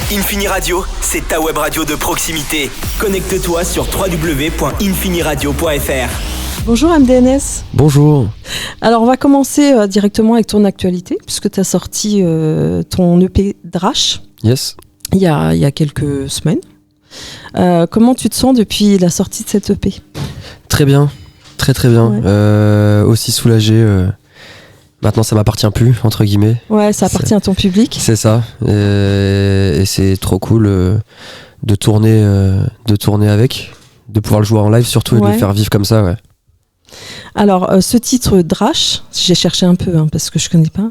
Infini Radio, c'est ta web radio de proximité. Connecte-toi sur www.infiniradio.fr. Bonjour MDNS. Bonjour. Alors on va commencer directement avec ton actualité, puisque tu as sorti ton EP Drash. Yes. Il y a quelques semaines. Comment tu te sens depuis la sortie de cette EP ? Très bien, très bien. Ouais. Aussi soulagé. Maintenant ça m'appartient plus, entre guillemets. Ouais, ça appartient à ton public. C'est ça. Et c'est trop cool de tourner avec, de pouvoir le jouer en live surtout et de le faire vivre comme ça. Ouais. Alors, ce titre Drash, j'ai cherché un peu parce que je connais pas. Ouais.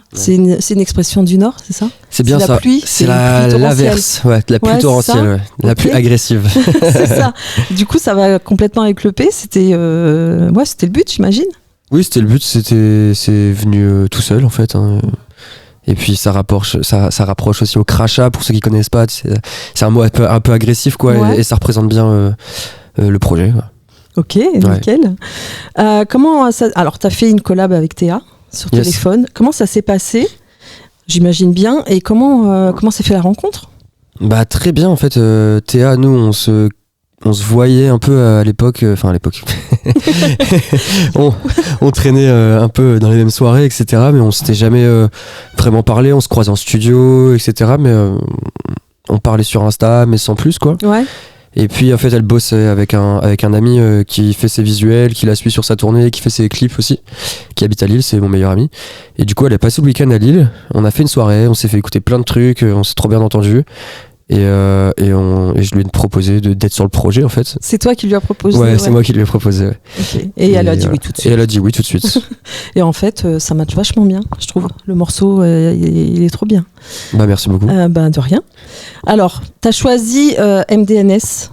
C'est une expression du Nord, c'est ça ? C'est bien c'est ça. La pluie, c'est l'averse, la pluie torrentielle, la pluie agressive. C'est ça. Du coup, ça va complètement avec l'EP. C'était le but, j'imagine. Oui, c'était le but. C'est venu tout seul en fait. Hein. Et puis ça rapproche aussi au crachat pour ceux qui connaissent pas. C'est un mot un peu agressif quoi, et ça représente bien le projet. Ouais. Ok, nickel. Comment ça... Alors, tu as fait une collab avec Théa sur téléphone. Comment ça s'est passé ? J'imagine bien. Et comment s'est fait la rencontre ? Bah très bien en fait. Théa, nous on se voyait un peu à l'époque. Enfin à l'époque. on traînait un peu dans les mêmes soirées, etc. Mais on s'était jamais vraiment parlé. On se croisait en studio, etc. Mais on parlait sur Insta, mais sans plus quoi. Ouais. Et puis en fait elle bosse avec un ami qui fait ses visuels, qui la suit sur sa tournée, qui fait ses clips aussi, qui habite à Lille, c'est mon meilleur ami. Et du coup elle est passée le week-end à Lille, on a fait une soirée, on s'est fait écouter plein de trucs, on s'est trop bien entendu. Et je lui ai proposé d'être sur le projet en fait. C'est toi qui lui as proposé ? Ouais, c'est moi qui lui ai proposé. Ouais. Okay. Et elle a dit oui tout de suite. Et elle a dit oui tout de suite. Et en fait, ça matche vachement bien, je trouve. Le morceau, il est trop bien. Bah merci beaucoup. De rien. Alors, t'as choisi MDNS.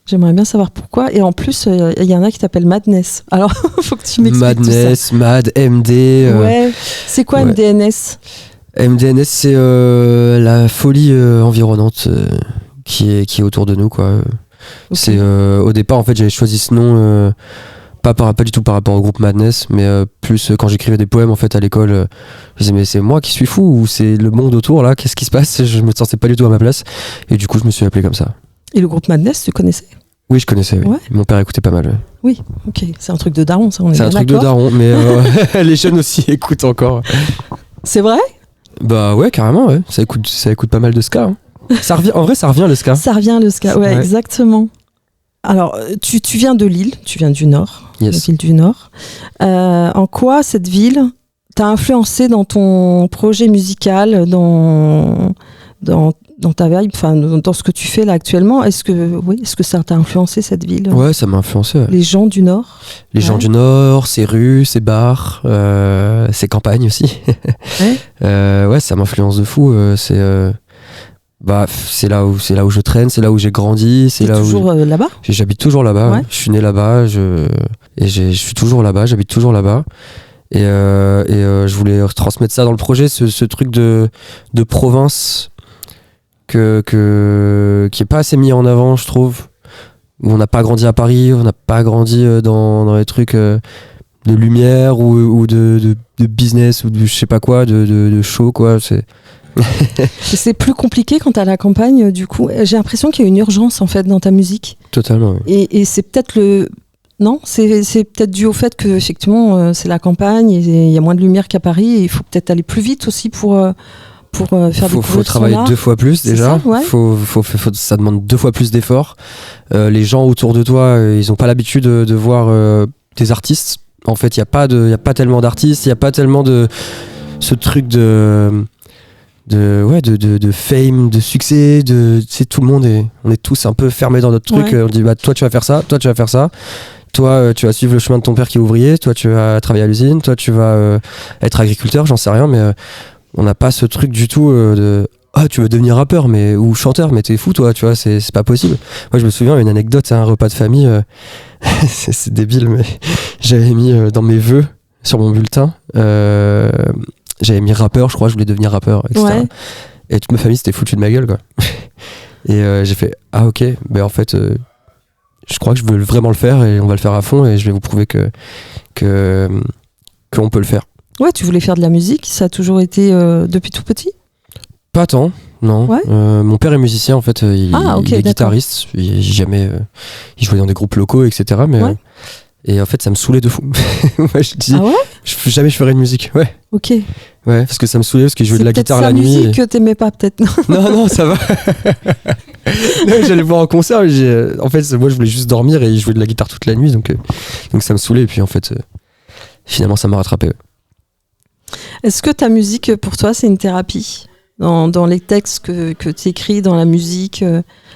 J'aimerais bien savoir pourquoi. Et en plus, il y en a qui t'appellent Madness. Alors, faut que tu m'expliques Madness, tout ça. Mad, MD. Ouais. C'est quoi MDNS ? MDNS, c'est la folie environnante qui est autour de nous, quoi. Okay. C'est au départ, en fait, j'avais choisi ce nom pas du tout par rapport au groupe Madness, mais plus quand j'écrivais des poèmes en fait à l'école, je disais mais c'est moi qui suis fou ou c'est le monde autour là ? Qu'est-ce qui se passe ? Je me sentais pas du tout à ma place et du coup je me suis appelé comme ça. Et le groupe Madness, tu connaissais ? Oui, je connaissais. Oui. Ouais. Mon père écoutait pas mal. Ouais. Oui, ok. C'est un truc de daron, ça. C'est un truc de daron, mais les jeunes aussi écoutent encore. C'est vrai ? Bah ouais, carrément. Ouais. Ça écoute pas mal de ska. Hein. Ça revient. En vrai, ça revient le ska. Ça revient le ska. Ouais, exactement. Alors, tu viens de Lille, tu viens du Nord, la ville du Nord. En quoi cette ville t'a influencé dans ton projet musical, dans ta vibe, enfin dans ce que tu fais là actuellement? Est-ce que ça t'a influencé cette ville? Ouais, ça m'a influencé. Ouais. Les gens du Nord. Les gens du Nord, ses rues, ses bars, ses campagnes aussi. Ouais, ça m'influence de fou. C'est là où je traîne, c'est là où j'ai grandi, c'est là toujours là-bas. J'habite toujours là-bas. Ouais. Je suis né là-bas, je suis toujours là-bas, j'habite toujours là-bas. Et je voulais transmettre ça dans le projet, ce truc de province qui est pas assez mis en avant, je trouve. Où on n'a pas grandi à Paris, on n'a pas grandi dans les trucs de lumière ou de business ou de je sais pas quoi, de show quoi. C'est plus compliqué quand t'es à la campagne, du coup. J'ai l'impression qu'il y a une urgence en fait dans ta musique. Totalement. Oui. Et c'est peut-être Non, c'est peut-être dû au fait que effectivement c'est la campagne et il y a moins de lumière qu'à Paris et il faut peut-être aller plus vite aussi pour faire découvrir. Faut travailler 2 fois plus déjà. Ça, ouais. Ça demande 2 fois plus d'efforts. Les gens autour de toi, ils ont pas l'habitude de voir des artistes. En fait, il y a pas tellement d'artistes, il y a pas tellement de ce truc de fame, de succès, tout le monde on est tous un peu fermés dans notre truc. On dit toi tu vas faire ça, toi tu vas faire ça. Toi, tu vas suivre le chemin de ton père qui est ouvrier. Toi, tu vas travailler à l'usine. Toi, tu vas être agriculteur. J'en sais rien, mais on n'a pas ce truc du tout de tu veux devenir rappeur ou chanteur, mais t'es fou, toi. Tu vois, c'est pas possible. Moi, je me souviens une anecdote, c'est un repas de famille. C'est débile, mais j'avais mis dans mes vœux sur mon bulletin. J'avais mis rappeur, je crois. Je voulais devenir rappeur, etc. Ouais. Et toute ma famille s'était foutue de ma gueule, quoi. Et j'ai fait ok, ben en fait. Je crois que je veux vraiment le faire et on va le faire à fond et je vais vous prouver qu'on peut le faire. Ouais, tu voulais faire de la musique, ça a toujours été depuis tout petit ? Pas tant, non. Ouais. Mon père est musicien en fait, il est guitariste. Il jouait dans des groupes locaux, etc. Mais et en fait, ça me saoulait de fou. Moi, jamais je ferais de musique. Ouais. Ok. Ouais, parce que ça me saoulait parce qu'il jouait de la guitare la nuit. C'est musique que t'aimais pas peut-être. Non, ça va. Non, j'allais voir en concert. En fait, moi, je voulais juste dormir et il jouait de la guitare toute la nuit, donc ça me saoulait. Et puis en fait, finalement, ça m'a rattrapé. Est-ce que ta musique, pour toi, c'est une thérapie dans les textes que tu écris, dans la musique,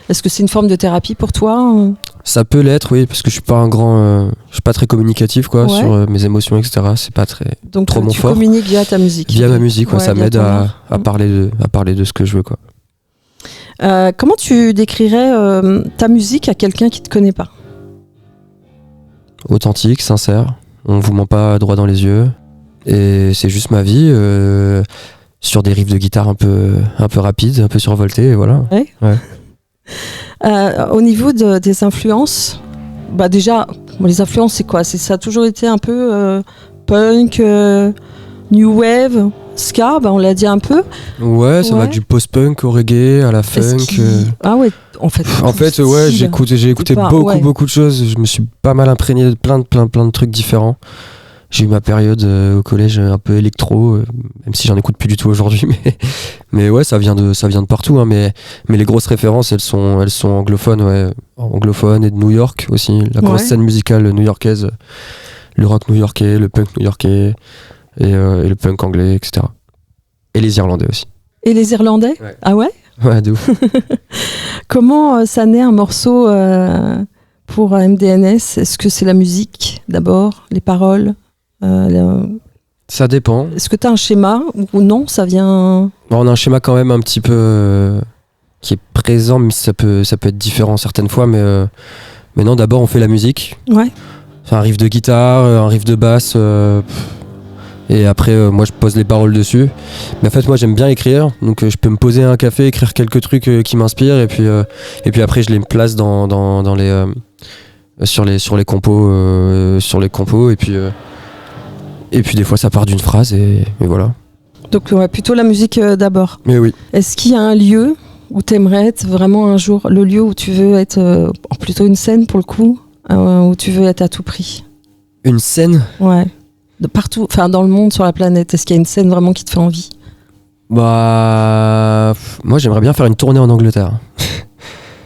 est-ce que c'est une forme de thérapie pour toi? Ça peut l'être, oui, parce que je suis pas je suis pas très communicatif, quoi, sur mes émotions, etc. C'est pas trop mon fort. Donc tu communiques via ta musique. Via ma musique, ça m'aide à parler de ce que je veux, quoi. Comment tu décrirais ta musique à quelqu'un qui te connaît pas? Authentique, sincère. On vous ment pas droit dans les yeux. Et c'est juste ma vie. Sur des riffs de guitare un peu rapides, un peu survoltés, et voilà. Ouais. Au niveau des influences, déjà, les influences, c'est quoi? Ça a toujours été un peu punk, new wave, ska, on l'a dit un peu. Ouais, ça va du post-punk au reggae, à la funk. Ah ouais, en fait, ouais, j'ai écouté beaucoup de choses. Je me suis pas mal imprégné de plein de trucs différents. J'ai eu ma période au collège un peu électro, même si j'en écoute plus du tout aujourd'hui, mais ouais, ça vient de partout, hein, mais les grosses références, elles sont anglophones, anglophones et de New York aussi, la grosse scène musicale new-yorkaise, le rock new-yorkais, le punk new-yorkais et le punk anglais, etc. Et les Irlandais aussi. Et les Irlandais? Ouais. Ah ouais? Ouais, de ouf. Comment ça naît un morceau pour MDNS? Est-ce que c'est la musique d'abord, les paroles? Ça dépend. Est-ce que tu as un schéma ou non? Ça vient... On a un schéma quand même un petit peu qui est présent, mais ça peut être différent certaines fois, mais non, d'abord on fait la musique. Ouais. Enfin, un riff de guitare, un riff de basse, et après moi je pose les paroles dessus. Mais en fait moi j'aime bien écrire, donc je peux me poser à un café, écrire quelques trucs qui m'inspirent, et puis après je les place dans les sur les compos, et puis des fois ça part d'une phrase et voilà. Donc plutôt la musique d'abord. Mais oui. Est-ce qu'il y a un lieu où tu aimerais être vraiment un jour, le lieu où tu veux être, plutôt une scène pour le coup, où tu veux être à tout prix? Une scène? Ouais. De partout, enfin dans le monde, sur la planète. Est-ce qu'il y a une scène vraiment qui te fait envie? Moi j'aimerais bien faire une tournée en Angleterre.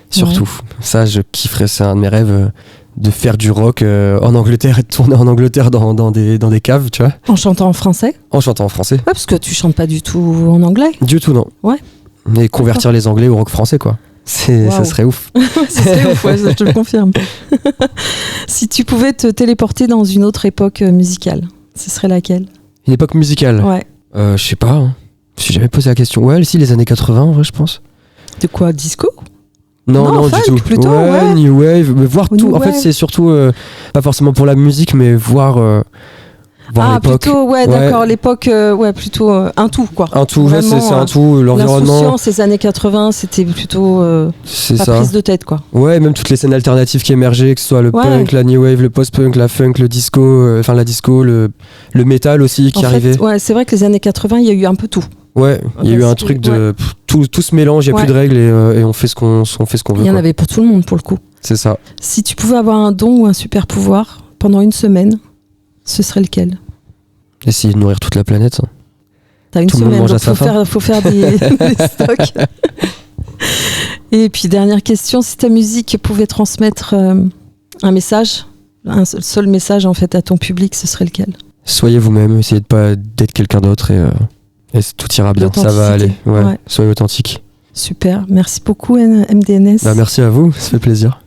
Surtout. Ça je kifferais, c'est un de mes rêves. De faire du rock en Angleterre et de tourner en Angleterre dans des caves, tu vois. En chantant en français? En chantant en français. Ouais, parce que tu chantes pas du tout en anglais. Du tout, non. Ouais. Mais convertir les Anglais au rock français, quoi. Ça serait ouf. Ça serait ouf, ouais, ça, je te le confirme. Si tu pouvais te téléporter dans une autre époque musicale, ce serait laquelle? Une époque musicale? Ouais. Je sais pas. Hein. Je me suis jamais posé la question. Ouais, si, les années 80, en vrai, je pense. De quoi? Disco? Non, funk, du tout. Plutôt, ouais. New Wave, mais voir tout. New en fait, c'est surtout pas forcément pour la musique, mais voir l'époque. Plutôt, d'accord, l'époque, plutôt un tout, quoi. Un tout, vraiment, c'est un tout, l'environnement. L'insouciance, ces années 80, c'était plutôt pas prise de tête, quoi. Ouais, même toutes les scènes alternatives qui émergeaient, que ce soit le punk, la New Wave, le post-punk, la funk, le disco, la disco, le métal aussi qui arrivait. Ouais, c'est vrai que les années 80, il y a eu un peu tout. Ouais, il y a eu un truc de tout se mélange, il n'y a plus de règles et on fait ce qu'on veut. Il y en avait pour tout le monde pour le coup. C'est ça. Si tu pouvais avoir un don ou un super pouvoir pendant une semaine, ce serait lequel? Essayer de nourrir toute la planète. T'as une semaine, donc faut faire des stocks. Et puis dernière question, si ta musique pouvait transmettre un message, un seul message en fait à ton public, ce serait lequel? Soyez vous-même, essayez de pas d'être quelqu'un d'autre et tout ira bien, ça va aller. Ouais. Soyez authentique. Super, merci beaucoup MDNS. Merci à vous, ça fait plaisir.